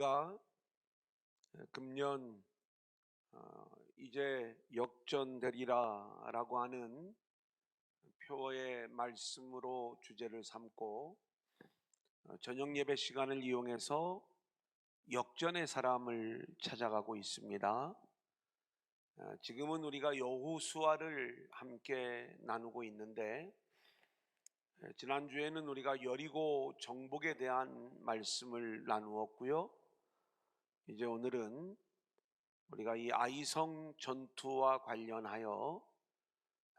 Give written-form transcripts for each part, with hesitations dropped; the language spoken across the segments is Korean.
우리가 금년 이제 역전되리라라고 하는 표어의 말씀으로 주제를 삼고 저녁 예배 시간을 이용해서 역전의 사람을 찾아가고 있습니다. 지금은 우리가 여호수아를 함께 나누고 있는데 지난주에는 우리가 여리고 정복에 대한 말씀을 나누었고요. 이제 오늘은 우리가 이 아이성 전투와 관련하여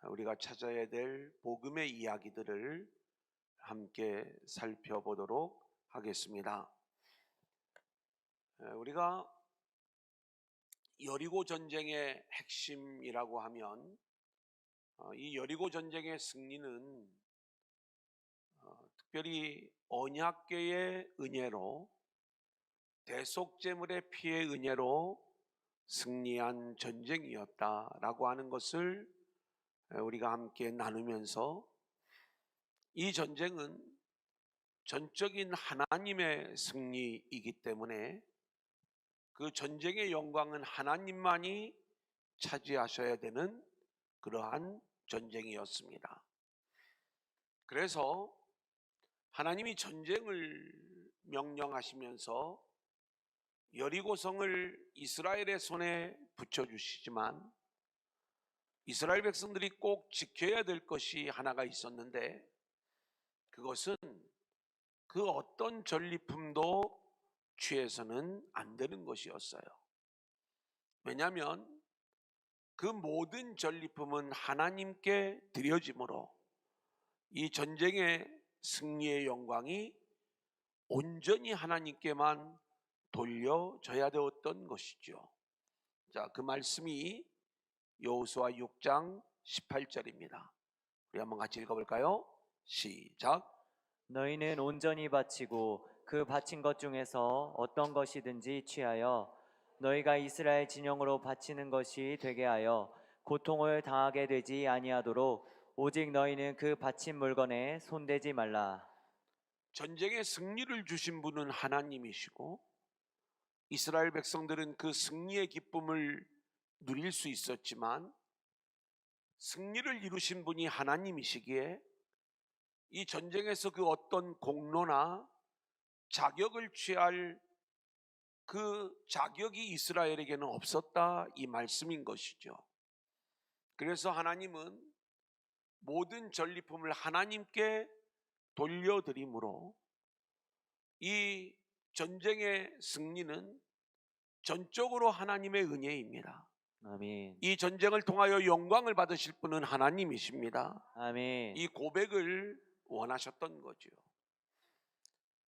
우리가 찾아야 될 복음의 이야기들을 함께 살펴보도록 하겠습니다. 우리가 여리고 전쟁의 핵심이라고 하면 이 여리고 전쟁의 승리는 특별히 언약궤의 은혜로 대속제물의 피의 은혜로 승리한 전쟁이었다라고 하는 것을 우리가 함께 나누면서 이 전쟁은 전적인 하나님의 승리이기 때문에 그 전쟁의 영광은 하나님만이 차지하셔야 되는 그러한 전쟁이었습니다. 그래서 하나님이 전쟁을 명령하시면서 여리고성을 이스라엘의 손에 붙여주시지만 이스라엘 백성들이 꼭 지켜야 될 것이 하나가 있었는데 그것은 그 어떤 전리품도 취해서는 안 되는 것이었어요. 왜냐하면 그 모든 전리품은 하나님께 드려지므로 이 전쟁의 승리의 영광이 온전히 하나님께만 돌려져야 되었던 것이죠. 자, 그 말씀이 여호수아 6장 18절입니다. 우리 한번 같이 읽어볼까요? 시작. 너희는 온전히 바치고 그 바친 것 중에서 어떤 것이든지 취하여 너희가 이스라엘 진영으로 바치는 것이 되게 하여 고통을 당하게 되지 아니하도록 오직 너희는 그 바친 물건에 손대지 말라. 전쟁의 승리를 주신 분은 하나님이시고 이스라엘 백성들은 그 승리의 기쁨을 누릴 수 있었지만 승리를 이루신 분이 하나님이시기에 이 전쟁에서 그 어떤 공로나 자격을 취할 그 자격이 이스라엘에게는 없었다, 이 말씀인 것이죠. 그래서 하나님은 모든 전리품을 하나님께 돌려드림으로 이 전쟁의 승리는 전적으로 하나님의 은혜입니다. 아멘. 이 전쟁을 통하여 영광을 받으실 분은 하나님이십니다. 아멘. 이 고백을 원하셨던 거죠.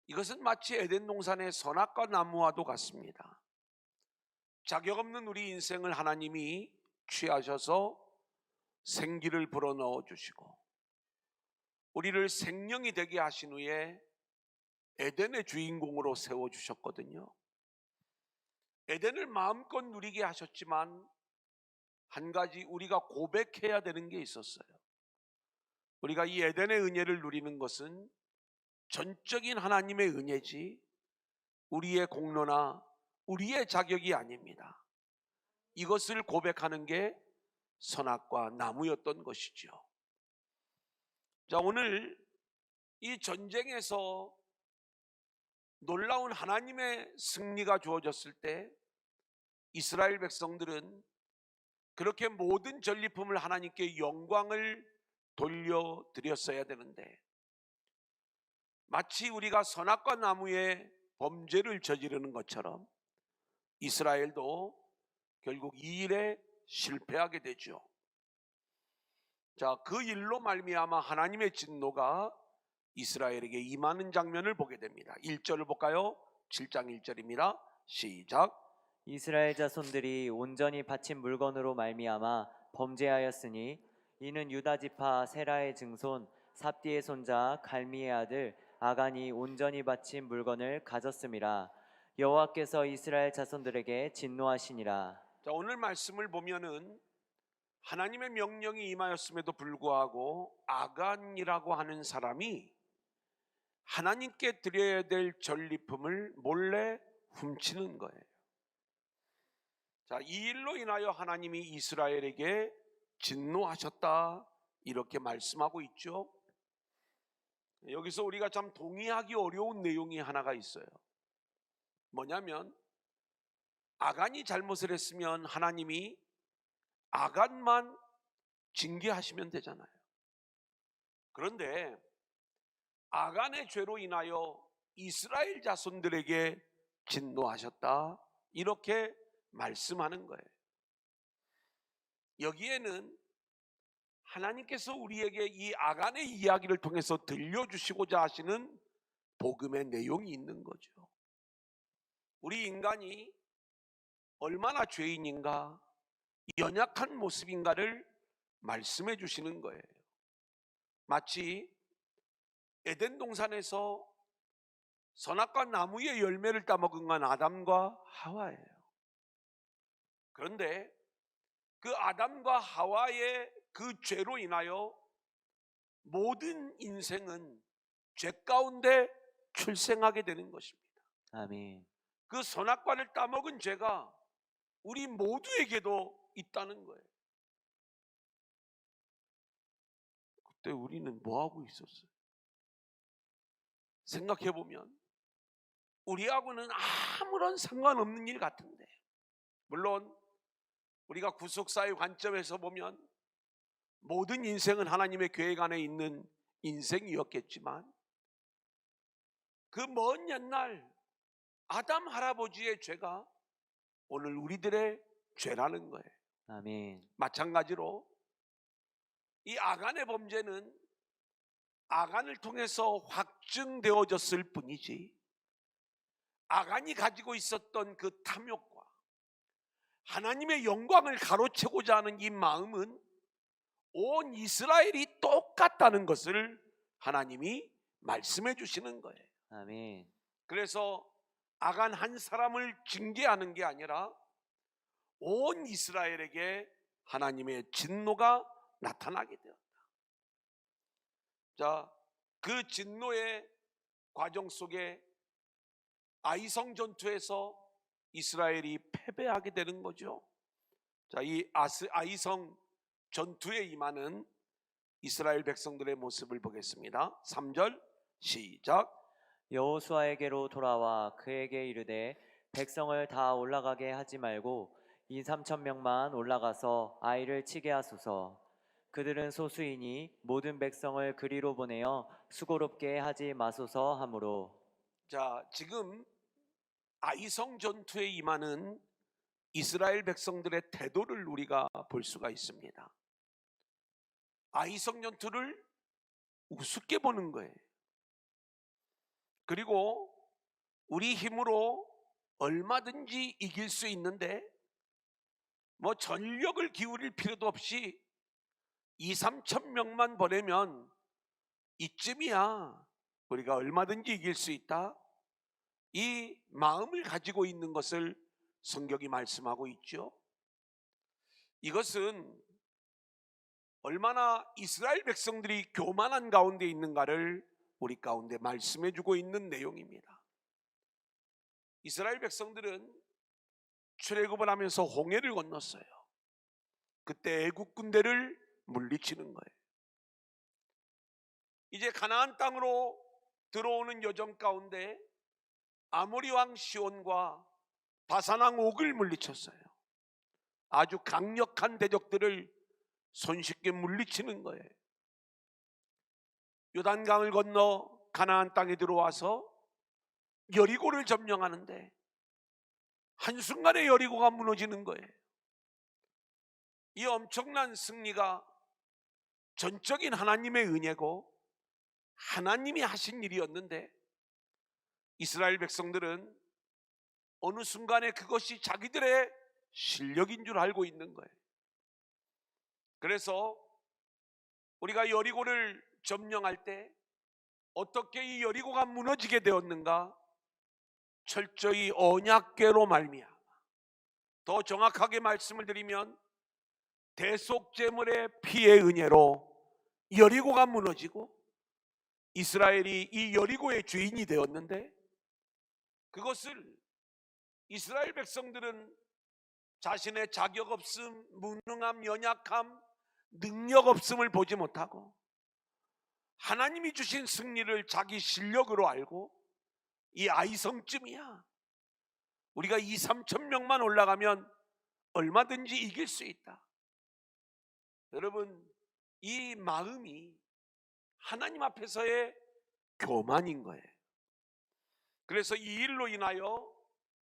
이것은 마치 에덴 동산의 선악과 나무와도 같습니다. 자격 없는 우리 인생을 하나님이 취하셔서 생기를 불어넣어 주시고 우리를 생명이 되게 하신 후에 에덴의 주인공으로 세워주셨거든요. 에덴을 마음껏 누리게 하셨지만 한 가지 우리가 고백해야 되는 게 있었어요. 우리가 이 에덴의 은혜를 누리는 것은 전적인 하나님의 은혜지 우리의 공로나 우리의 자격이 아닙니다. 이것을 고백하는 게 선악과 나무였던 것이죠. 자, 오늘 이 전쟁에서 놀라운 하나님의 승리가 주어졌을 때 이스라엘 백성들은 그렇게 모든 전리품을 하나님께 영광을 돌려드렸어야 되는데 마치 우리가 선악과 나무의 범죄를 저지르는 것처럼 이스라엘도 결국 이 일에 실패하게 되죠. 자, 그 일로 말미암아 하나님의 진노가 이스라엘에게 임하는 장면을 보게 됩니다. 1절을 볼까요? 7장 1절입니다. 시작. 이스라엘 자손들이 온전히 바친 물건으로 말미암아 범죄하였으니 이는 유다 지파 세라의 증손 삽디의 손자 갈미의 아들 아간이 온전히 바친 물건을 가졌음이라. 여호와께서 이스라엘 자손들에게 진노하시니라. 자, 오늘 말씀을 보면은 하나님의 명령이 임하였음에도 불구하고 아간이라고 하는 사람이 하나님께 드려야 될 전리품을 몰래 훔치는 거예요. 자, 이 일로 인하여 하나님이 이스라엘에게 진노하셨다 이렇게 말씀하고 있죠. 여기서 우리가 참 동의하기 어려운 내용이 하나가 있어요. 뭐냐면 아간이 잘못을 했으면 하나님이 아간만 징계하시면 되잖아요. 그런데 아간의 죄로 인하여 이스라엘 자손들에게 진노하셨다 이렇게 말씀하는 거예요. 여기에는 하나님께서 우리에게 이 아간의 이야기를 통해서 들려주시고자 하시는 복음의 내용이 있는 거죠. 우리 인간이 얼마나 죄인인가, 연약한 모습인가를 말씀해 주시는 거예요. 마치 에덴 동산에서 선악과 나무의 열매를 따먹은 건 아담과 하와예요. 그런데 그 아담과 하와의 그 죄로 인하여 모든 인생은 죄 가운데 출생하게 되는 것입니다. 아멘. 그 선악과를 따먹은 죄가 우리 모두에게도 있다는 거예요. 그때 우리는 뭐 하고 있었어요? 생각해 보면 우리하고는 아무런 상관없는 일 같은데, 물론 우리가 구속사의 관점에서 보면 모든 인생은 하나님의 계획 안에 있는 인생이었겠지만 그 먼 옛날 아담 할아버지의 죄가 오늘 우리들의 죄라는 거예요. 아멘. 마찬가지로 이 아간의 범죄는 아간을 통해서 확증되어졌을 뿐이지 아간이 가지고 있었던 그 탐욕과 하나님의 영광을 가로채고자 하는 이 마음은 온 이스라엘이 똑같다는 것을 하나님이 말씀해 주시는 거예요. 아멘. 그래서 아간 한 사람을 징계하는 게 아니라 온 이스라엘에게 하나님의 진노가 나타나게 되었다. 자, 그 진노의 과정 속에 아이성 전투에서 이스라엘이 패배하게 되는 거죠. 자, 이 아이성 전투에 임하는 이스라엘 백성들의 모습을 보겠습니다. 3절 시작. 여호수아에게로 돌아와 그에게 이르되 백성을 다 올라가게 하지 말고 2~3천 명만 올라가서 아이를 치게 하소서. 그들은 소수이니 모든 백성을 그리로 보내어 수고롭게 하지 마소서 하므로. 자, 지금 아이성 전투에 임하는 이스라엘 백성들의 태도를 우리가 볼 수가 있습니다. 아이성 전투를 우습게 보는 거예요. 그리고 우리 힘으로 얼마든지 이길 수 있는데 뭐 전력을 기울일 필요도 없이 2~3천 명만 보내면 이쯤이야 우리가 얼마든지 이길 수 있다, 이 마음을 가지고 있는 것을 성경이 말씀하고 있죠. 이것은 얼마나 이스라엘 백성들이 교만한 가운데 있는가를 우리 가운데 말씀해 주고 있는 내용입니다. 이스라엘 백성들은 출애굽을 하면서 홍해를 건넜어요. 그때 애국 군대를 물리치는 거예요. 이제 가나안 땅으로 들어오는 여정 가운데 아모리 왕 시온과 바산 왕 옥을 물리쳤어요. 아주 강력한 대적들을 손쉽게 물리치는 거예요. 요단강을 건너 가나안 땅에 들어와서 여리고를 점령하는데 한순간에 여리고가 무너지는 거예요. 이 엄청난 승리가 전적인 하나님의 은혜고 하나님이 하신 일이었는데 이스라엘 백성들은 어느 순간에 그것이 자기들의 실력인 줄 알고 있는 거예요. 그래서 우리가 여리고를 점령할 때 어떻게 이 여리고가 무너지게 되었는가? 철저히 언약궤로 말미암아, 더 정확하게 말씀을 드리면 대속제물의 피의 은혜로 여리고가 무너지고 이스라엘이 이 여리고의 주인이 되었는데 그것을 이스라엘 백성들은 자신의 자격 없음, 무능함, 연약함, 능력 없음을 보지 못하고 하나님이 주신 승리를 자기 실력으로 알고 이 아이성쯤이야. 우리가 2, 3천 명만 올라가면 얼마든지 이길 수 있다. 여러분, 이 마음이 하나님 앞에서의 교만인 거예요. 그래서 이 일로 인하여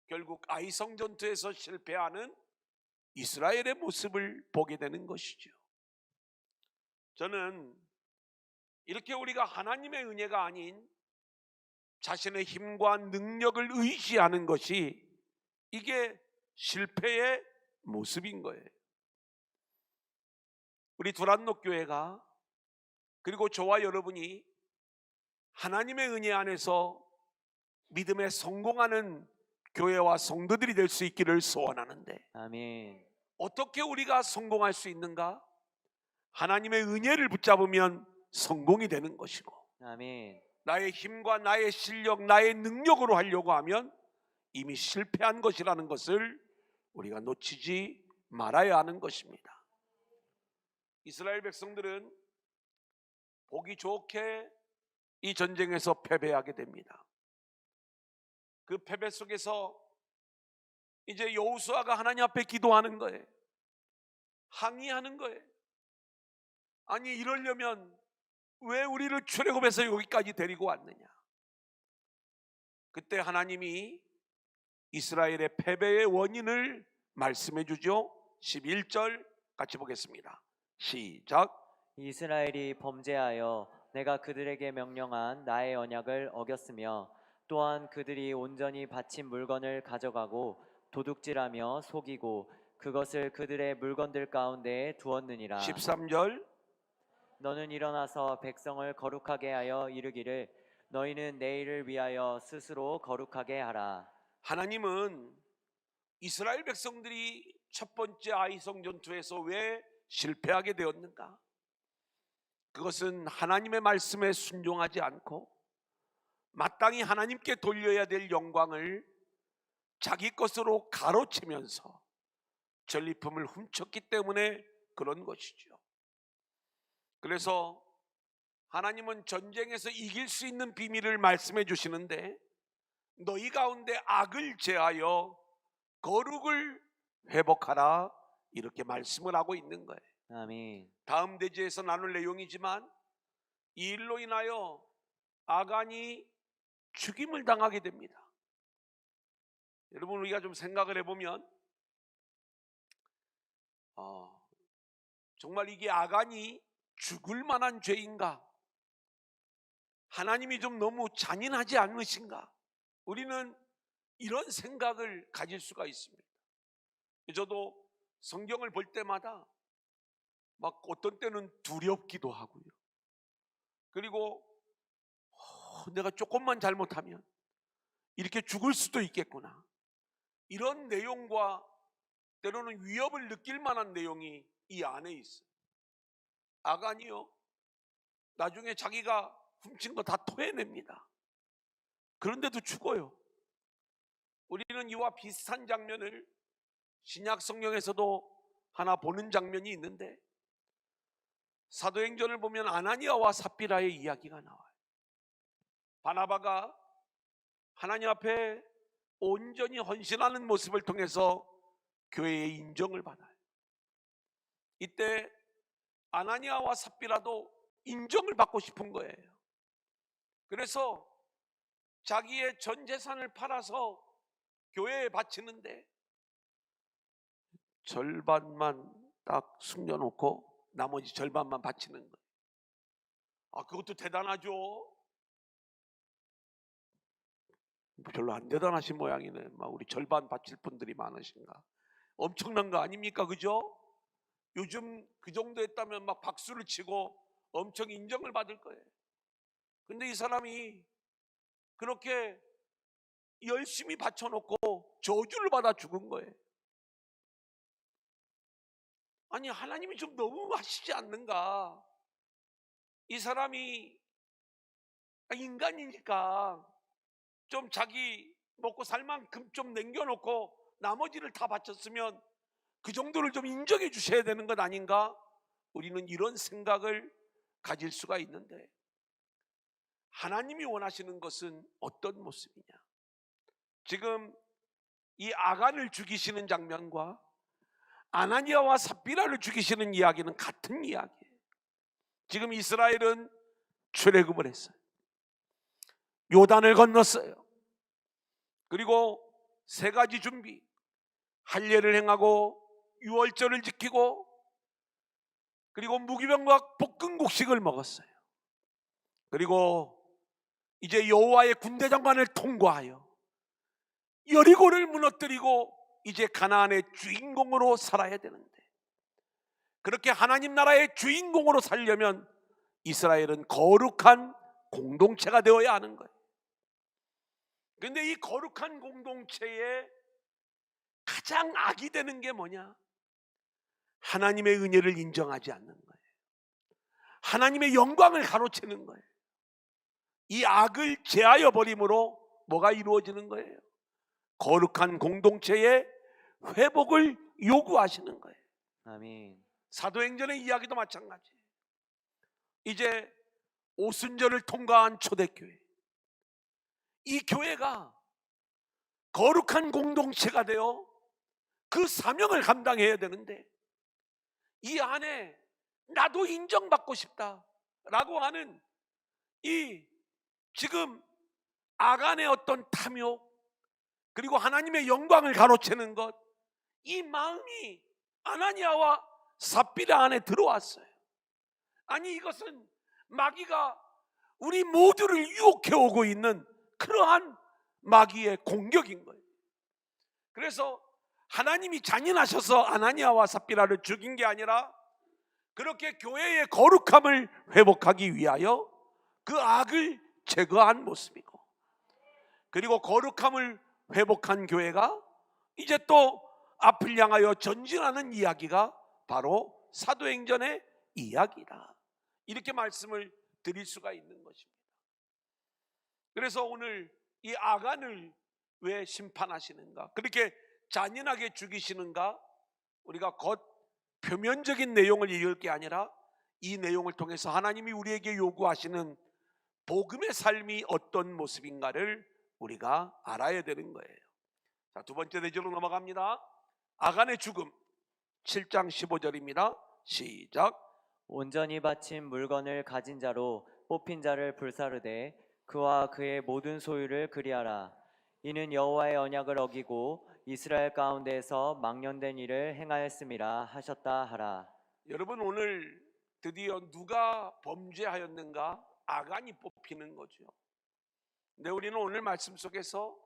결국 아이성 전투에서 실패하는 이스라엘의 모습을 보게 되는 것이죠. 저는 이렇게 우리가 하나님의 은혜가 아닌 자신의 힘과 능력을 의지하는 것이 이게 실패의 모습인 거예요. 우리 두란노 교회가 그리고 저와 여러분이 하나님의 은혜 안에서 믿음에 성공하는 교회와 성도들이 될 수 있기를 소원하는데, 아멘. 어떻게 우리가 성공할 수 있는가? 하나님의 은혜를 붙잡으면 성공이 되는 것이고, 아멘. 나의 힘과 나의 실력, 나의 능력으로 하려고 하면 이미 실패한 것이라는 것을 우리가 놓치지 말아야 하는 것입니다. 이스라엘 백성들은 보기 좋게 이 전쟁에서 패배하게 됩니다. 그 패배 속에서 이제 여호수아가 하나님 앞에 기도하는 거예요. 항의하는 거예요. 아니, 이러려면 왜 우리를 출애굽해서 여기까지 데리고 왔느냐? 그때 하나님이 이스라엘의 패배의 원인을 말씀해 주죠. 11절 같이 보겠습니다. 시작. 이스라엘이 범죄하여 내가 그들에게 명령한 나의 언약을 어겼으며 또한 그들이 온전히 바친 물건을 가져가고 도둑질하며 속이고 그것을 그들의 물건들 가운데에 두었느니라. 13절. 너는 일어나서 백성을 거룩하게 하여 이르기를 너희는 내일을 위하여 스스로 거룩하게 하라. 하나님은 이스라엘 백성들이 첫 번째 아이성 전투에서 왜 실패하게 되었는가? 그것은 하나님의 말씀에 순종하지 않고 마땅히 하나님께 돌려야 될 영광을 자기 것으로 가로채면서 전리품을 훔쳤기 때문에 그런 것이죠. 그래서 하나님은 전쟁에서 이길 수 있는 비밀을 말씀해 주시는데, 너희 가운데 악을 제하여 거룩을 회복하라, 이렇게 말씀을 하고 있는 거예요. 아멘. 다음 대지에서 나눌 내용이지만 이 일로 인하여 아간이 죽임을 당하게 됩니다. 여러분, 우리가 좀 생각을 해보면 정말 이게 아간이 죽을 만한 죄인가? 하나님이 좀 너무 잔인하지 않으신가? 우리는 이런 생각을 가질 수가 있습니다. 저도 성경을 볼 때마다 막 어떤 때는 두렵기도 하고요. 그리고 내가 조금만 잘못하면 이렇게 죽을 수도 있겠구나, 이런 내용과 때로는 위협을 느낄 만한 내용이 이 안에 있어요. 아간이요, 나중에 자기가 훔친 거 다 토해냅니다. 그런데도 죽어요. 우리는 이와 비슷한 장면을 신약 성경에서도 하나 보는 장면이 있는데, 사도행전을 보면 아나니아와 삽비라의 이야기가 나와요. 바나바가 하나님 앞에 온전히 헌신하는 모습을 통해서 교회의 인정을 받아요. 이때 아나니아와 삽비라도 인정을 받고 싶은 거예요. 그래서 자기의 전 재산을 팔아서 교회에 바치는데 절반만 딱 숨겨놓고 나머지 절반만 바치는 거예요. 그것도 대단하죠. 별로 안 대단하신 모양이네. 막 우리 절반 바칠 분들이 많으신가? 엄청난 거 아닙니까? 그죠? 요즘 그 정도 했다면 막 박수를 치고 엄청 인정을 받을 거예요. 근데 이 사람이 그렇게 열심히 바쳐놓고 저주를 받아 죽은 거예요. 아니, 하나님이 좀 너무 하시지 않는가? 이 사람이 인간이니까 좀 자기 먹고 살 만큼 좀 남겨놓고 나머지를 다 바쳤으면 그 정도를 좀 인정해 주셔야 되는 것 아닌가? 우리는 이런 생각을 가질 수가 있는데, 하나님이 원하시는 것은 어떤 모습이냐? 지금 이 아간을 죽이시는 장면과 아나니아와 삽비라를 죽이시는 이야기는 같은 이야기예요. 지금 이스라엘은 출애굽을 했어요. 요단을 건넜어요. 그리고 세 가지 준비, 할례를 행하고 유월절을 지키고, 그리고 무기병과 볶음국식을 먹었어요. 그리고 이제 여호와의 군대 장관을 통과하여 여리고를 무너뜨리고 이제 가나안의 주인공으로 살아야 되는데, 그렇게 하나님 나라의 주인공으로 살려면 이스라엘은 거룩한 공동체가 되어야 하는 거예요. 그런데 이 거룩한 공동체에 가장 악이 되는 게 뭐냐? 하나님의 은혜를 인정하지 않는 거예요. 하나님의 영광을 가로채는 거예요. 이 악을 제하여 버림으로 뭐가 이루어지는 거예요? 거룩한 공동체의 회복을 요구하시는 거예요. 아멘. 사도행전의 이야기도 마찬가지예요. 이제 오순절을 통과한 초대교회, 이 교회가 거룩한 공동체가 되어 그 사명을 감당해야 되는데, 이 안에 나도 인정받고 싶다라고 하는 이 지금 아간의 어떤 탐욕, 그리고 하나님의 영광을 가로채는 것, 이 마음이 아나니아와 삽비라 안에 들어왔어요. 아니, 이것은 마귀가 우리 모두를 유혹해 오고 있는 그러한 마귀의 공격인 거예요. 그래서 하나님이 잔인하셔서 아나니아와 삽비라를 죽인 게 아니라 그렇게 교회의 거룩함을 회복하기 위하여 그 악을 제거한 모습이고, 그리고 거룩함을 회복한 교회가 이제 또 앞을 향하여 전진하는 이야기가 바로 사도행전의 이야기다, 이렇게 말씀을 드릴 수가 있는 것입니다. 그래서 오늘 이 아간을 왜 심판하시는가, 그렇게 잔인하게 죽이시는가, 우리가 겉 표면적인 내용을 읽을 게 아니라 이 내용을 통해서 하나님이 우리에게 요구하시는 복음의 삶이 어떤 모습인가를 우리가 알아야 되는 거예요. 자, 두 번째 대지로 넘어갑니다. 아간의 죽음, 7장 15절입니다. 시작. 온전히 바친 물건을 가진 자로 뽑힌 자를 불사르되 그와 그의 모든 소유를 그리하라. 이는 여호와의 언약을 어기고 이스라엘 가운데에서 망령된 일을 행하였음이라 하셨다 하라. 여러분, 오늘 드디어 누가 범죄하였는가? 아간이 뽑히는 거죠. 근데 우리는 오늘 말씀 속에서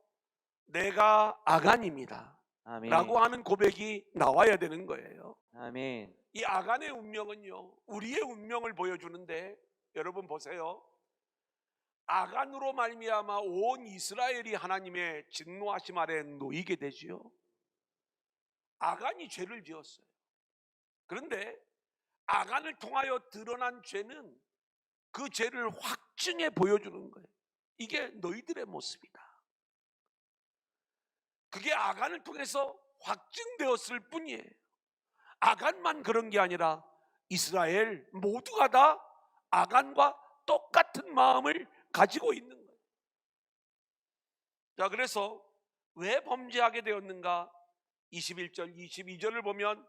내가 아간입니다 아멘. 라고 하는 고백이 나와야 되는 거예요. 아멘. 이 아간의 운명은요, 우리의 운명을 보여주는데, 여러분 보세요. 아간으로 말미암아 온 이스라엘이 하나님의 진노하심 아래 놓이게 되지요. 아간이 죄를 지었어요. 그런데 아간을 통하여 드러난 죄는 그 죄를 확증해 보여주는 거예요. 이게 너희들의 모습이다. 그게 아간을 통해서 확증되었을 뿐이에요. 아간만 그런 게 아니라 이스라엘 모두가 다 아간과 똑같은 마음을 가지고 있는 거예요. 자, 그래서 왜 범죄하게 되었는가? 21절, 22절을 보면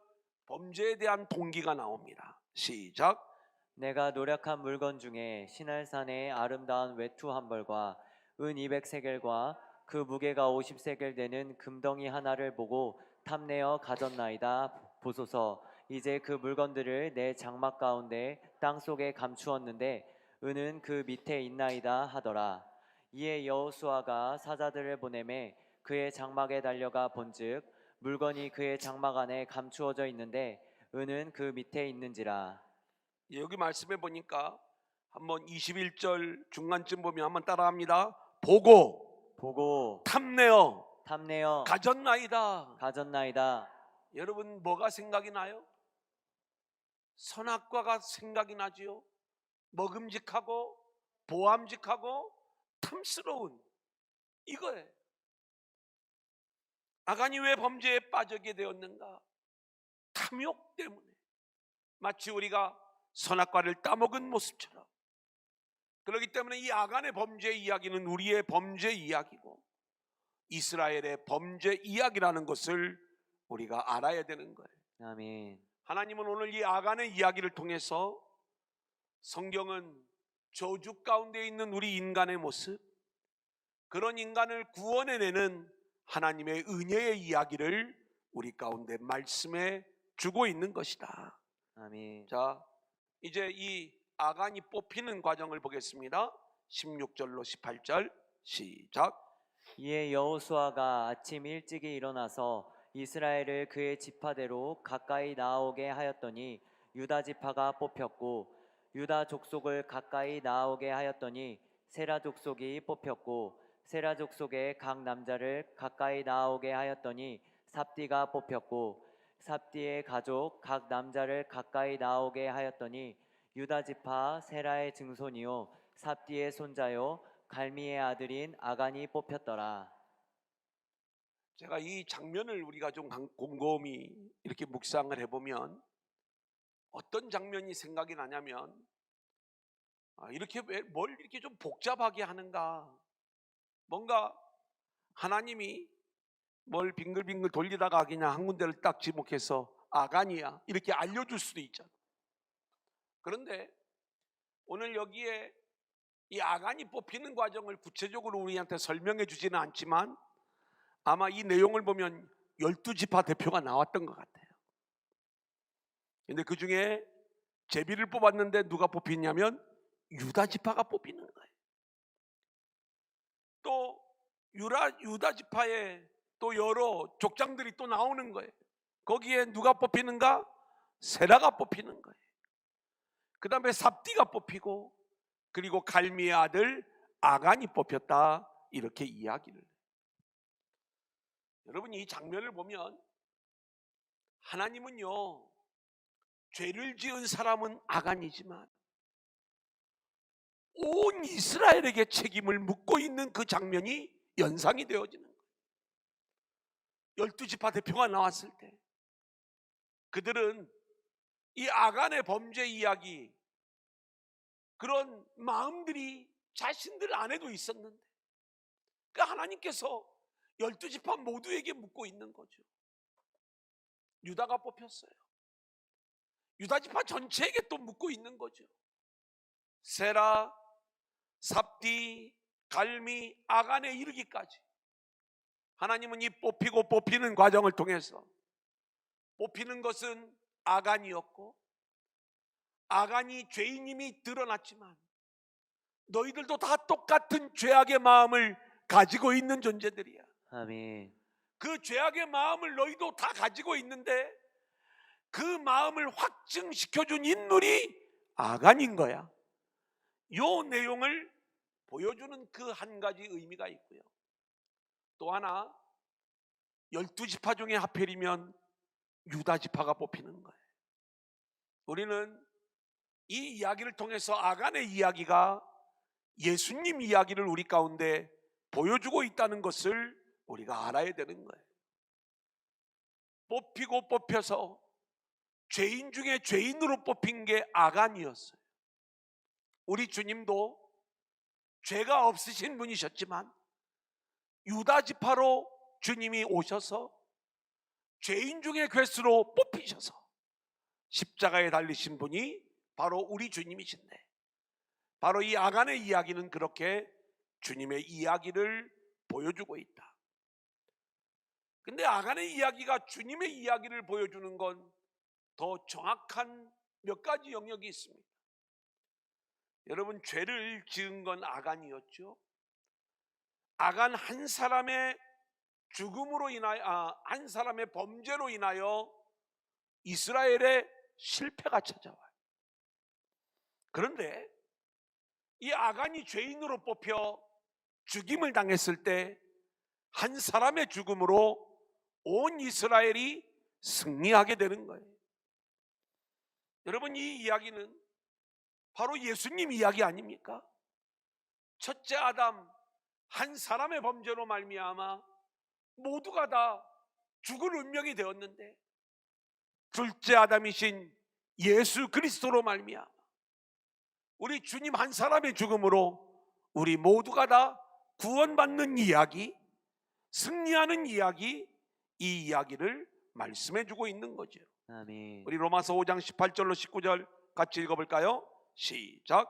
범죄에 대한 동기가 나옵니다. 시작. 내가 노력한 물건 중에 시날산의 아름다운 외투 한 벌과 은 200세겔과 그 무게가 50세겔 되는 금덩이 하나를 보고 탐내어 가졌나이다. 보소서, 이제 그 물건들을 내 장막 가운데 땅속에 감추었는데 은은 그 밑에 있나이다 하더라. 이에 여호수아가 사자들을 보내매 그의 장막에 달려가 본즉 물건이 그의 장막 안에 감추어져 있는데 은은 그 밑에 있는지라. 여기 말씀해 보니까 한번 21절 중간쯤 보면 한번 따라합니다. 보고 탐내어 가졌나이다. 여러분, 뭐가 생각이 나요? 선악과가 생각이 나지요. 먹음직하고 보암직하고 탐스러운 이거예요. 아간이 왜 범죄에 빠지게 되었는가? 탐욕 때문에. 마치 우리가 선악과를 따먹은 모습처럼. 그렇기 때문에 이 아간의 범죄 이야기는 우리의 범죄 이야기고 이스라엘의 범죄 이야기라는 것을 우리가 알아야 되는 거예요. 아멘. 하나님은 오늘 이 아간의 이야기를 통해서 성경은 저주 가운데 있는 우리 인간의 모습, 그런 인간을 구원해내는 하나님의 은혜의 이야기를 우리 가운데 말씀해 주고 있는 것이다. 아멘. 자, 이제 이 아간이 뽑히는 과정을 보겠습니다. 16절로 18절 시작. 이에 여호수아가 아침 일찍이 일어나서 이스라엘을 그의 지파대로 가까이 나아오게 하였더니 유다 지파가 뽑혔고, 유다 족속을 가까이 나아오게 하였더니 세라 족속이 뽑혔고, 세라 족속의 각 남자를 가까이 나아오게 하였더니 삽디가 뽑혔고, 삽디의 가족 각 남자를 가까이 나아오게 하였더니 유다 지파 세라의 증손이요 삽디의 손자요 갈미의 아들인 아간이 뽑혔더라. 제가 이 장면을 우리가 좀 곰곰이 이렇게 묵상을 해보면 어떤 장면이 생각이 나냐면, 이렇게 뭘 이렇게 좀 복잡하게 하는가? 뭔가 하나님이 뭘 빙글빙글 돌리다가 그냥 한 군데를 딱 지목해서 아간이야 이렇게 알려줄 수도 있잖아. 그런데 오늘 여기에 이 아간이 뽑히는 과정을 구체적으로 우리한테 설명해 주지는 않지만 아마 이 내용을 보면 12지파 대표가 나왔던 것 같아요. 근데 그 중에 제비를 뽑았는데 누가 뽑히냐면 유다 지파가 뽑히는 거예요. 또 유다 지파에 또 여러 족장들이 또 나오는 거예요. 거기에 누가 뽑히는가? 세라가 뽑히는 거예요. 그 다음에 삽디가 뽑히고, 그리고 갈미의 아들 아간이 뽑혔다, 이렇게 이야기를 해요. 여러분, 이 장면을 보면 하나님은요, 죄를 지은 사람은 아간이지만 온 이스라엘에게 책임을 묻고 있는 그 장면이 연상이 되어지는 거예요. 12지파 대표가 나왔을 때 그들은 이 아간의 범죄 이야기, 그런 마음들이 자신들 안에도 있었는데 그 하나님께서 12지파 모두에게 묻고 있는 거죠. 유다가 뽑혔어요. 유다지파 전체에게 또 묻고 있는 거죠. 세라, 삽디, 갈미, 아간에 이르기까지 하나님은 이 뽑히고 뽑히는 과정을 통해서, 뽑히는 것은 아간이었고 아간이 죄인임이 드러났지만 너희들도 다 똑같은 죄악의 마음을 가지고 있는 존재들이야. 아멘. 그 죄악의 마음을 너희도 다 가지고 있는데 그 마음을 확증시켜준 인물이 아간인 거야. 요 내용을 보여주는 그 한 가지 의미가 있고요. 또 하나, 12지파 중에 하필이면 유다지파가 뽑히는 거예요. 우리는 이 이야기를 통해서 아간의 이야기가 예수님 이야기를 우리 가운데 보여주고 있다는 것을 우리가 알아야 되는 거예요. 뽑히고 뽑혀서 죄인 중에 죄인으로 뽑힌 게 아간이었어요. 우리 주님도 죄가 없으신 분이셨지만 유다 지파로 주님이 오셔서 죄인 중에 괴수로 뽑히셔서 십자가에 달리신 분이 바로 우리 주님이신데, 바로 이 아간의 이야기는 그렇게 주님의 이야기를 보여주고 있다. 근데 아간의 이야기가 주님의 이야기를 보여주는 건 더 정확한 몇 가지 영역이 있습니다. 여러분, 죄를 지은 건 아간이었죠. 아간 한 사람의 죽음으로 인하여, 한 사람의 범죄로 인하여 이스라엘의 실패가 찾아와요. 그런데 이 아간이 죄인으로 뽑혀 죽임을 당했을 때 한 사람의 죽음으로 온 이스라엘이 승리하게 되는 거예요. 여러분, 이 이야기는 바로 예수님 이야기 아닙니까? 첫째 아담 한 사람의 범죄로 말미암아 모두가 다 죽을 운명이 되었는데 둘째 아담이신 예수 그리스도로 말미암아 우리 주님 한 사람의 죽음으로 우리 모두가 다 구원받는 이야기, 승리하는 이야기, 이 이야기를 말씀해 주고 있는 거죠. 아멘. 우리 로마서 5장 18절로 19절 같이 읽어볼까요? 시작.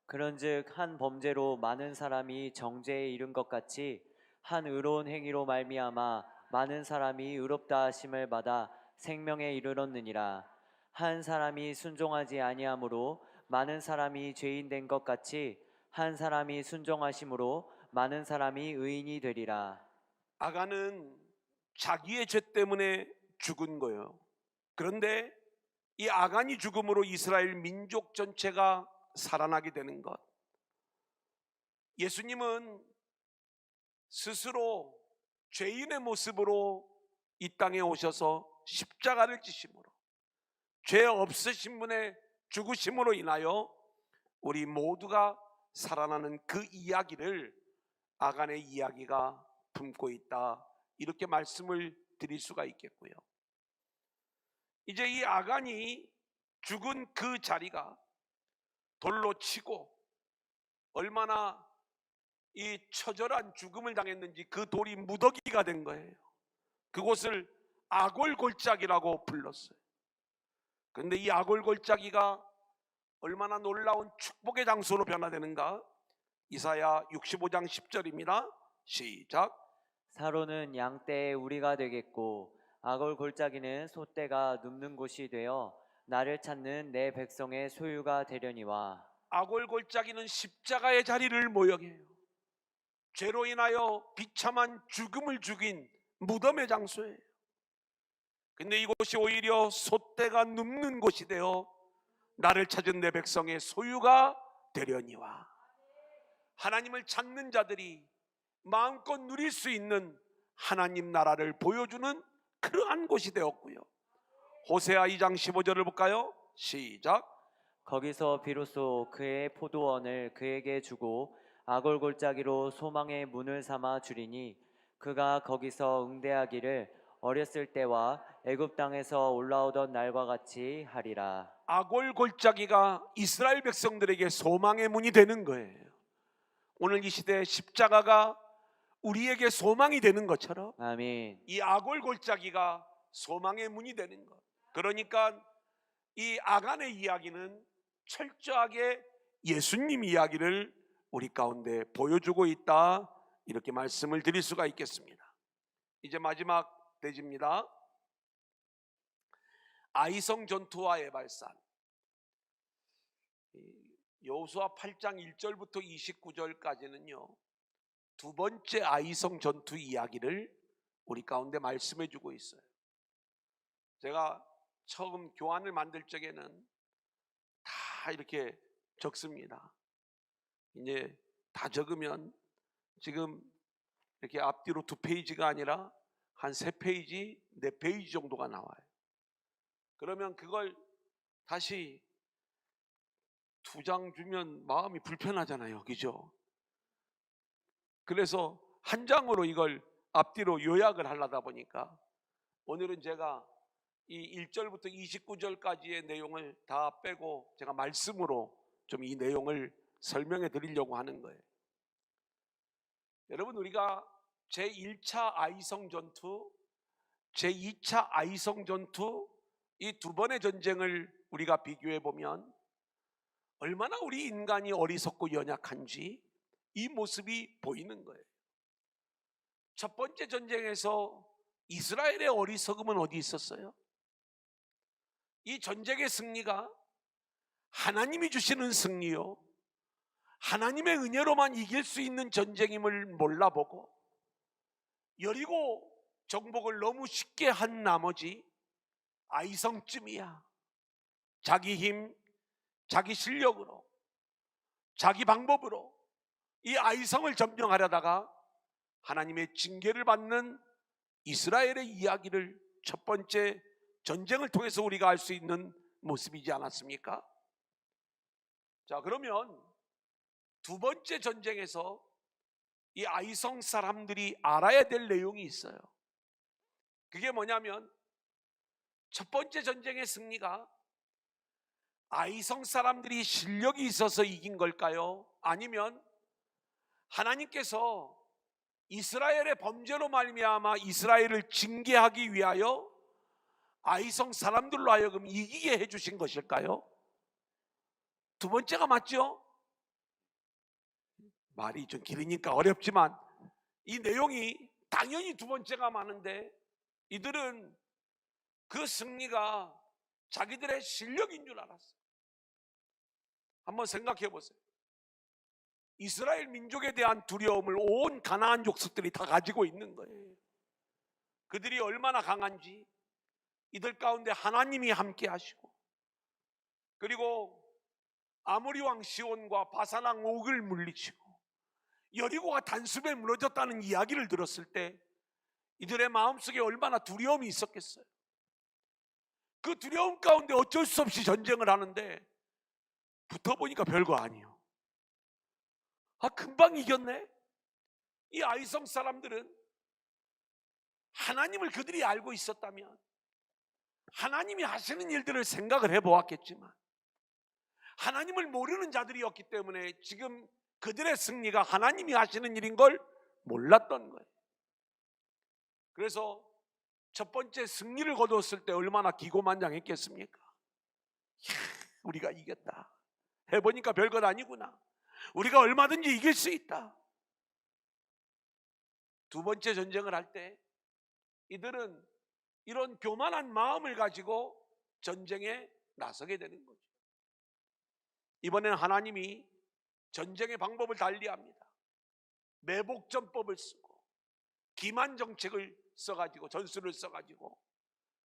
그런즉 한 범죄로 많은 사람이 정죄에 이른 것 같이 한 의로운 행위로 말미암아 많은 사람이 의롭다 하심을 받아 생명에 이르렀느니라. 한 사람이 순종하지 아니함으로 많은 사람이 죄인 된 것 같이 한 사람이 순종하심으로 많은 사람이 의인이 되리라. 아간은 자기의 죄 때문에 죽은 거예요. 그런데 이 아간이 죽음으로 이스라엘 민족 전체가 살아나게 되는 것. 예수님은 스스로 죄인의 모습으로 이 땅에 오셔서 십자가를 지심으로 죄 없으신 분의 죽으심으로 인하여 우리 모두가 살아나는 그 이야기를 아간의 이야기가 품고 있다, 이렇게 말씀을 드릴 수가 있겠고요. 이제 이 아간이 죽은 그 자리가 돌로 치고 얼마나 이 처절한 죽음을 당했는지 그 돌이 무더기가 된 거예요. 그곳을 아골골짜기라고 불렀어요. 그런데 이 아골골짜기가 얼마나 놀라운 축복의 장소로 변화되는가? 이사야 65장 10절입니다. 시작. 사로는 양떼의 우리가 되겠고 아골 골짜기는 소떼가 눕는 곳이 되어 나를 찾는 내 백성의 소유가 되려니와. 아골골짜기는 십자가의 자리를 모형해요. 죄로 인하여 비참한 죽음을 죽인 무덤의 장소예요. 근데 이곳이 오히려 소떼가 눕는 곳이 되어 나를 찾은 내 백성의 소유가 되려니와. 하나님을 찾는 자들이 마음껏 누릴 수 있는 하나님 나라를 보여주는 그러한 곳이 되었고요. 호세아 2장 15절을 볼까요? 시작. 거기서 비로소 그의 포도원을 그에게 주고 아골 골짜기로 소망의 문을 삼아 주리니 그가 거기서 응대하기를 어렸을 때와 애굽 땅에서 올라오던 날과 같이 하리라. 아골골짜기가 이스라엘 백성들에게 소망의 문이 되는 거예요. 오늘 이 시대에 십자가가 우리에게 소망이 되는 것처럼 아멘. 이 아골골짜기가 소망의 문이 되는 것. 그러니까 이 아간의 이야기는 철저하게 예수님 이야기를 우리 가운데 보여주고 있다, 이렇게 말씀을 드릴 수가 있겠습니다. 이제 마지막 대지입니다. 아이성 전투와의 발산. 여호수아 8장 1절부터 29절까지는요 두 번째 아이성 전투 이야기를 우리 가운데 말씀해 주고 있어요. 제가 처음 교환을 만들 적에는 다 이렇게 적습니다. 이제 다 적으면 지금 이렇게 앞뒤로 2페이지가 아니라 한 3페이지, 4페이지 정도가 나와요. 그러면 그걸 다시 2장 주면 마음이 불편하잖아요, 그죠? 그래서 한 장으로 이걸 앞뒤로 요약을 하려다 보니까 오늘은 제가 이 1절부터 29절까지의 내용을 다 빼고 제가 말씀으로 좀 이 내용을 설명해 드리려고 하는 거예요. 여러분, 우리가 제1차 아이성 전투, 제2차 아이성 전투, 이 두 번의 전쟁을 우리가 비교해 보면 얼마나 우리 인간이 어리석고 연약한지 이 모습이 보이는 거예요. 첫 번째 전쟁에서 이스라엘의 어리석음은 어디 있었어요? 이 전쟁의 승리가 하나님이 주시는 승리요, 하나님의 은혜로만 이길 수 있는 전쟁임을 몰라보고 여리고 정복을 너무 쉽게 한 나머지 아이성쯤이야, 자기 힘, 자기 실력으로, 자기 방법으로 이 아이성을 점령하려다가 하나님의 징계를 받는 이스라엘의 이야기를 첫 번째 전쟁을 통해서 우리가 알 수 있는 모습이지 않았습니까? 자, 그러면 두 번째 전쟁에서 이 아이성 사람들이 알아야 될 내용이 있어요. 그게 뭐냐면 첫 번째 전쟁의 승리가 아이성 사람들이 실력이 있어서 이긴 걸까요? 아니면 하나님께서 이스라엘의 범죄로 말미암아 이스라엘을 징계하기 위하여 아이성 사람들로 하여금 이기게 해주신 것일까요? 두 번째가 맞죠? 말이 좀 길으니까 어렵지만 이 내용이 당연히 두 번째가 많은데 이들은 그 승리가 자기들의 실력인 줄 알았어요. 한번 생각해 보세요. 이스라엘 민족에 대한 두려움을 온 가나안 족속들이 다 가지고 있는 거예요. 그들이 얼마나 강한지 이들 가운데 하나님이 함께 하시고, 그리고 아모리 왕 시온과 바산 왕 옥을 물리치고 여리고가 단숨에 무너졌다는 이야기를 들었을 때 이들의 마음속에 얼마나 두려움이 있었겠어요. 그 두려움 가운데 어쩔 수 없이 전쟁을 하는데 붙어보니까 별거 아니에요. 금방 이겼네. 이 아이성 사람들은 하나님을 그들이 알고 있었다면 하나님이 하시는 일들을 생각을 해보았겠지만 하나님을 모르는 자들이었기 때문에 지금 그들의 승리가 하나님이 하시는 일인 걸 몰랐던 거예요. 그래서 첫 번째 승리를 거두었을 때 얼마나 기고만장했겠습니까? 우리가 이겼다. 해보니까 별것 아니구나. 우리가 얼마든지 이길 수 있다. 두 번째 전쟁을 할 때 이들은 이런 교만한 마음을 가지고 전쟁에 나서게 되는 거죠. 이번에는 하나님이 전쟁의 방법을 달리합니다. 매복전법을 쓰고 기만 정책을 써가지고 전술을 써가지고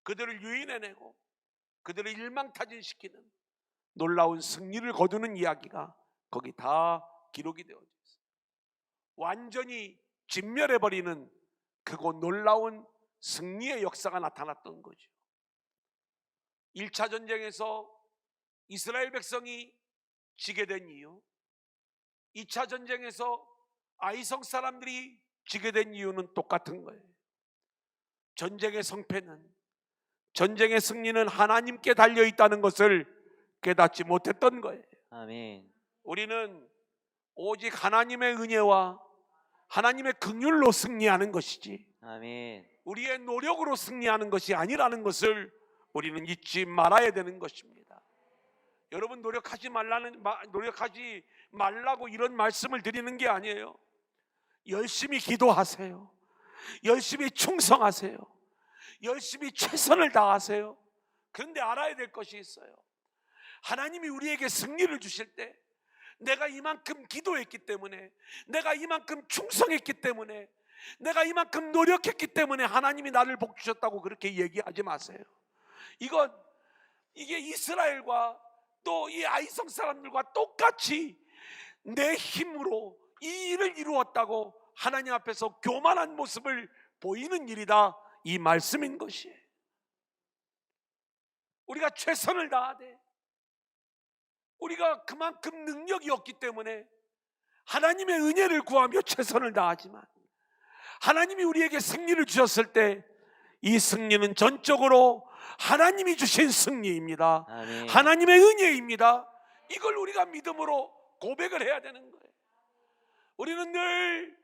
그들을 유인해내고 그들을 일망타진시키는 놀라운 승리를 거두는 이야기가 거기 다 기록이 되어져 있어요. 완전히 진멸해버리는 그곳 놀라운 승리의 역사가 나타났던 거죠. 1차 전쟁에서 이스라엘 백성이 지게 된 이유, 2차 전쟁에서 아이성 사람들이 지게 된 이유는 똑같은 거예요. 전쟁의 성패는, 전쟁의 승리는 하나님께 달려있다는 것을 깨닫지 못했던 거예요. 아멘. 우리는 오직 하나님의 은혜와 하나님의 긍휼로 승리하는 것이지 아멘. 우리의 노력으로 승리하는 것이 아니라는 것을 우리는 잊지 말아야 되는 것입니다. 여러분, 노력하지 말라고 이런 말씀을 드리는 게 아니에요. 열심히 기도하세요. 열심히 충성하세요. 열심히 최선을 다하세요. 그런데 알아야 될 것이 있어요. 하나님이 우리에게 승리를 주실 때 내가 이만큼 기도했기 때문에, 내가 이만큼 충성했기 때문에, 내가 이만큼 노력했기 때문에 하나님이 나를 복 주셨다고 그렇게 얘기하지 마세요. 이게 이스라엘과 또 이 아이성 사람들과 똑같이 내 힘으로 이 일을 이루었다고 하나님 앞에서 교만한 모습을 보이는 일이다, 이 말씀인 것이에요. 우리가 최선을 다하되 우리가 그만큼 능력이 없기 때문에 하나님의 은혜를 구하며 최선을 다하지만 하나님이 우리에게 승리를 주셨을 때 이 승리는 전적으로 하나님이 주신 승리입니다. 아멘. 하나님의 은혜입니다. 이걸 우리가 믿음으로 고백을 해야 되는 거예요. 우리는 늘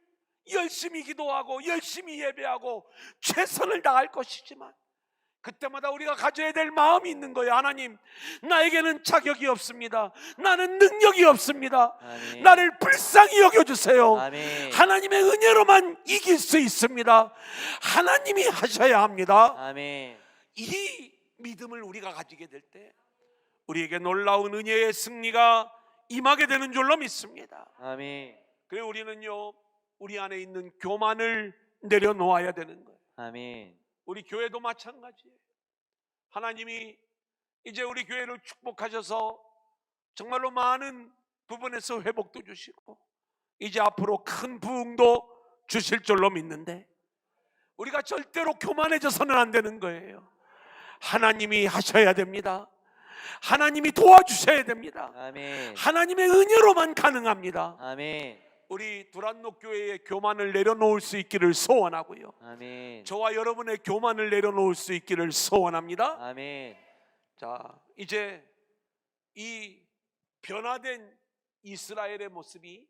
열심히 기도하고 열심히 예배하고 최선을 다할 것이지만 그때마다 우리가 가져야 될 마음이 있는 거예요. 하나님, 나에게는 자격이 없습니다. 나는 능력이 없습니다. 아멘. 나를 불쌍히 여겨주세요. 아멘. 하나님의 은혜로만 이길 수 있습니다. 하나님이 하셔야 합니다. 아멘. 이 믿음을 우리가 가지게 될 때 우리에게 놀라운 은혜의 승리가 임하게 되는 줄로 믿습니다. 아멘. 그래서 우리는요, 우리 안에 있는 교만을 내려놓아야 되는 거예요. 아멘. 우리 교회도 마찬가지예요. 하나님이 이제 우리 교회를 축복하셔서 정말로 많은 부분에서 회복도 주시고 이제 앞으로 큰 부흥도 주실 줄로 믿는데 우리가 절대로 교만해져서는 안 되는 거예요. 하나님이 하셔야 됩니다. 하나님이 도와주셔야 됩니다. 아멘. 하나님의 은혜로만 가능합니다. 아멘. 우리 두란노 교회의 교만을 내려놓을 수 있기를 소원하고요. 아멘. 저와 여러분의 교만을 내려놓을 수 있기를 소원합니다. 아멘. 자, 이제 이 변화된 이스라엘의 모습이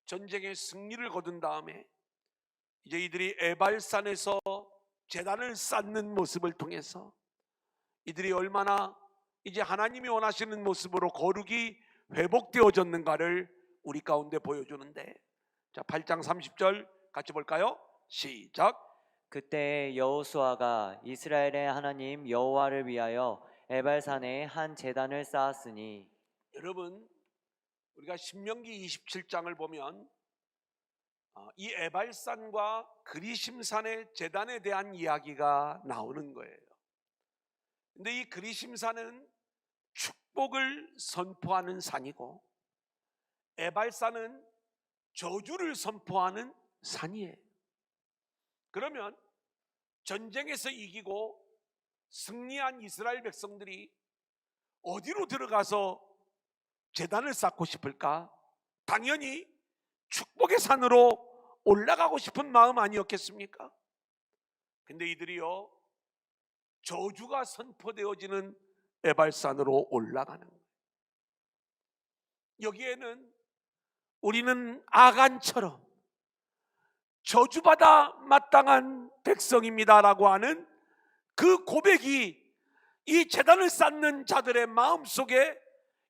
전쟁의 승리를 거둔 다음에 이제 이들이 에발산에서 제단을 쌓는 모습을 통해서 이들이 얼마나 이제 하나님이 원하시는 모습으로 거룩이 회복되어졌는가를 우리 가운데 보여주는데, 자 8장 30절 같이 볼까요? 시작. 그때 여호수아가 이스라엘의 하나님 여호와를 위하여 에발산에 한 제단을 쌓았으니. 여러분, 우리가 신명기 27장을 보면 이 에발산과 그리심산의 제단에 대한 이야기가 나오는 거예요. 근데 이 그리심산은 축복을 선포하는 산이고 에발산은 저주를 선포하는 산이에요. 그러면 전쟁에서 이기고 승리한 이스라엘 백성들이 어디로 들어가서 제단을 쌓고 싶을까? 당연히 축복의 산으로 올라가고 싶은 마음 아니었겠습니까? 근데 이들이요, 저주가 선포되어지는 에발산으로 올라가는 거예요. 여기에는 우리는 아간처럼 저주받아 마땅한 백성입니다라고 하는 그 고백이 이 제단을 쌓는 자들의 마음속에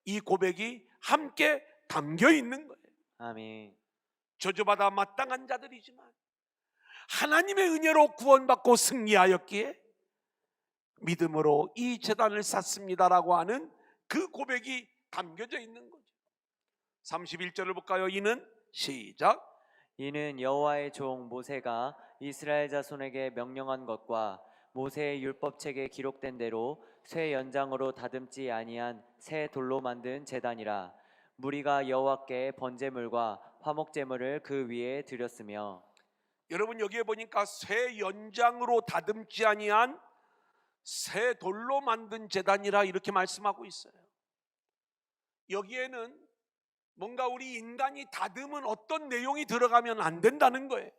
이 고백이 함께 담겨 있는 거예요. 아멘. 저주받아 마땅한 자들이지만 하나님의 은혜로 구원받고 승리하였기에 믿음으로 이 제단을 쌓습니다라고 하는 그 고백이 담겨져 있는 거죠. 31절을 볼까요? 이는 시작. 이는 여호와의 종 모세가 이스라엘 자손에게 명령한 것과 모세의 율법책에 기록된 대로 쇠 연장으로 다듬지 아니한 새 돌로 만든 제단이라. 무리가 여호와께 번제물과 화목제물을 그 위에 드렸으며. 여러분, 여기에 보니까 쇠 연장으로 다듬지 아니한 새 돌로 만든 제단이라 이렇게 말씀하고 있어요. 여기에는 뭔가 우리 인간이 다듬은 어떤 내용이 들어가면 안 된다는 거예요.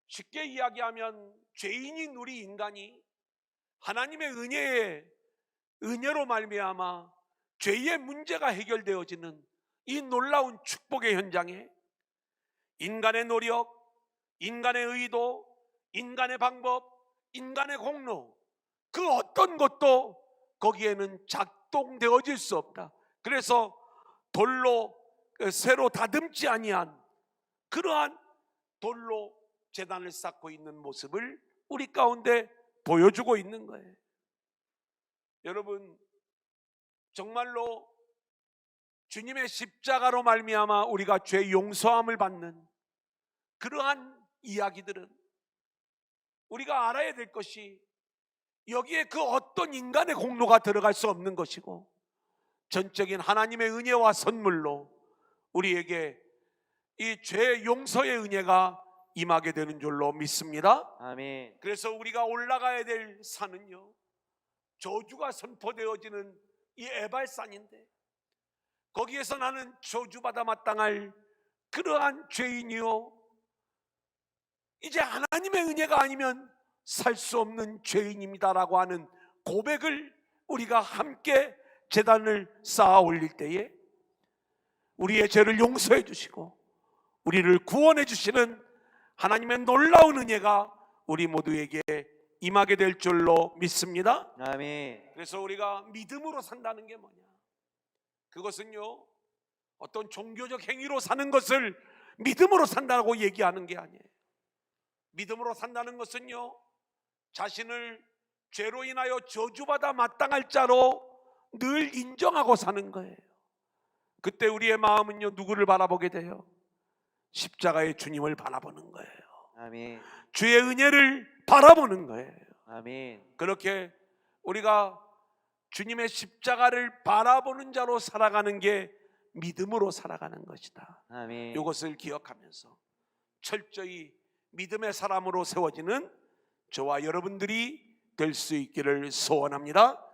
쉽게 이야기하면 죄인인 우리 인간이 하나님의 은혜로 말미암아 죄의 문제가 해결되어지는 이 놀라운 축복의 현장에 인간의 노력, 인간의 의도, 인간의 방법, 인간의 공로, 그 어떤 것도 거기에는 작동되어질 수 없다. 그래서 돌로 새로 다듬지 아니한 그러한 돌로 제단을 쌓고 있는 모습을 우리 가운데 보여주고 있는 거예요. 여러분, 정말로 주님의 십자가로 말미암아 우리가 죄 용서함을 받는 그러한 이야기들은 우리가 알아야 될 것이 여기에 그 어떤 인간의 공로가 들어갈 수 없는 것이고 전적인 하나님의 은혜와 선물로 우리에게 이 죄 용서의 은혜가 임하게 되는 줄로 믿습니다. 아멘. 그래서 우리가 올라가야 될 산은요, 저주가 선포되어지는 이 에발산인데 거기에서 나는 저주받아 마땅할 그러한 죄인이요, 이제 하나님의 은혜가 아니면 살 수 없는 죄인입니다라고 하는 고백을 우리가 함께 제단을 쌓아 올릴 때에 우리의 죄를 용서해 주시고 우리를 구원해 주시는 하나님의 놀라운 은혜가 우리 모두에게 임하게 될 줄로 믿습니다. 아멘. 그래서 우리가 믿음으로 산다는 게 뭐냐? 그것은요, 어떤 종교적 행위로 사는 것을 믿음으로 산다고 얘기하는 게 아니에요. 믿음으로 산다는 것은요, 자신을 죄로 인하여 저주받아 마땅할 자로 늘 인정하고 사는 거예요. 그때 우리의 마음은요, 누구를 바라보게 돼요? 십자가의 주님을 바라보는 거예요. 아멘. 주의 은혜를 바라보는 거예요. 아멘. 그렇게 우리가 주님의 십자가를 바라보는 자로 살아가는 게 믿음으로 살아가는 것이다. 아멘. 이것을 기억하면서 철저히 믿음의 사람으로 세워지는 저와 여러분들이 될 수 있기를 소원합니다.